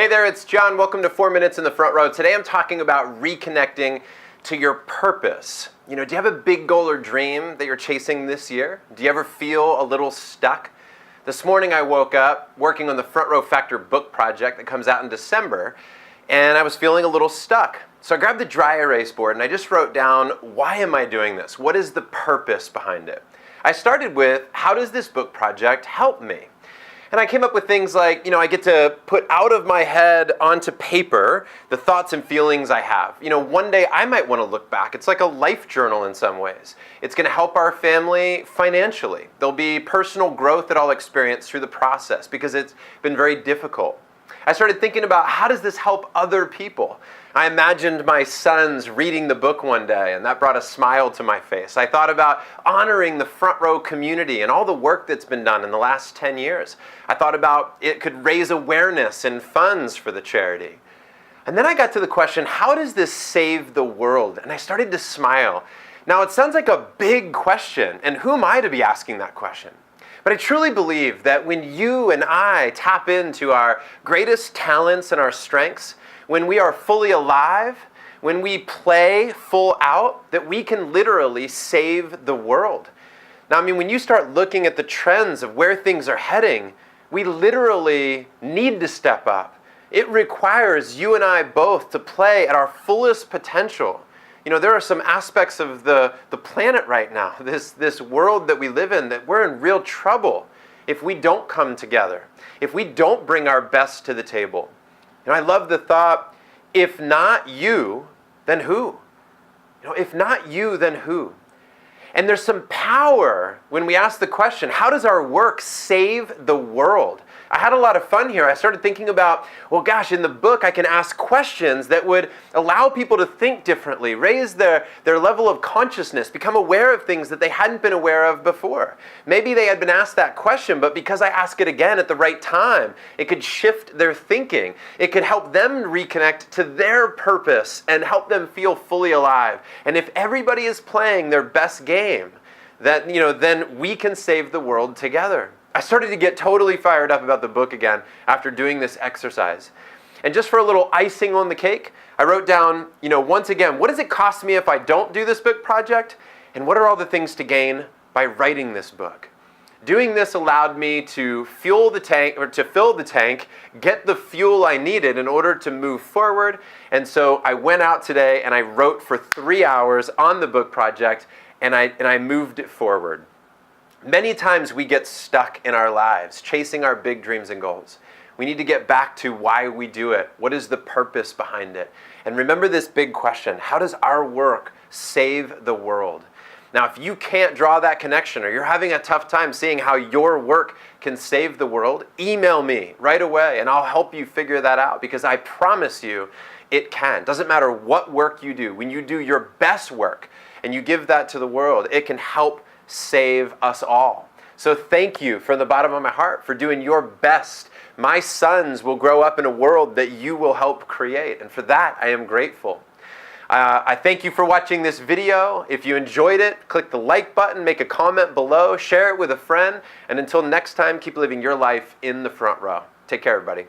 Hey there, it's John. Welcome to 4 Minutes in the Front Row. Today I'm talking about reconnecting to your purpose. Do you have a big goal or dream that you're chasing this year? Do you ever feel a little stuck? This morning I woke up working on the Front Row Factor book project that comes out in December, and I was feeling a little stuck. So I grabbed the dry erase board and I just wrote down, why am I doing this? What is the purpose behind it? I started with, how does this book project help me? And I came up with things like, I get to put out of my head onto paper the thoughts and feelings I have. One day I might want to look back. It's like a life journal in some ways. It's going to help our family financially. There'll be personal growth that I'll experience through the process because it's been very difficult. I started thinking about, how does this help other people? I imagined my sons reading the book one day, and that brought a smile to my face. I thought about honoring the Front Row community and all the work that's been done in the last 10 years. I thought about it could raise awareness and funds for the charity. And then I got to the question, how does this save the world? And I started to smile. Now, it sounds like a big question, and who am I to be asking that question? But I truly believe that when you and I tap into our greatest talents and our strengths, when we are fully alive, when we play full out, that we can literally save the world. Now, when you start looking at the trends of where things are heading, we literally need to step up. It requires you and I both to play at our fullest potential. There are some aspects of the planet right now, this world that we live in, that we're in real trouble if we don't come together, if we don't bring our best to the table. I love the thought, if not you, then who? If not you, then who? And there's some power when we ask the question, how does our work save the world? I had a lot of fun here. I started thinking about, in the book I can ask questions that would allow people to think differently, raise their level of consciousness, become aware of things that they hadn't been aware of before. Maybe they had been asked that question, but because I ask it again at the right time, it could shift their thinking. It could help them reconnect to their purpose and help them feel fully alive. And if everybody is playing their best game, then we can save the world together. I started to get totally fired up about the book again after doing this exercise. And just for a little icing on the cake, I wrote down, once again, what does it cost me if I don't do this book project? And what are all the things to gain by writing this book? Doing this allowed me to fill the tank, get the fuel I needed in order to move forward. And so I went out today and I wrote for 3 hours on the book project, and I moved it forward. Many times we get stuck in our lives, chasing our big dreams and goals. We need to get back to why we do it. What is the purpose behind it? And remember this big question, how does our work save the world? Now, if you can't draw that connection, or you're having a tough time seeing how your work can save the world, email me right away and I'll help you figure that out, because I promise you it can. Doesn't matter what work you do. When you do your best work and you give that to the world, it can help save us all. So thank you from the bottom of my heart for doing your best. My sons will grow up in a world that you will help create, and for that I am grateful. I thank you for watching this video. If you enjoyed it, click the like button, make a comment below, share it with a friend, and until next time, keep living your life in the front row. Take care, everybody.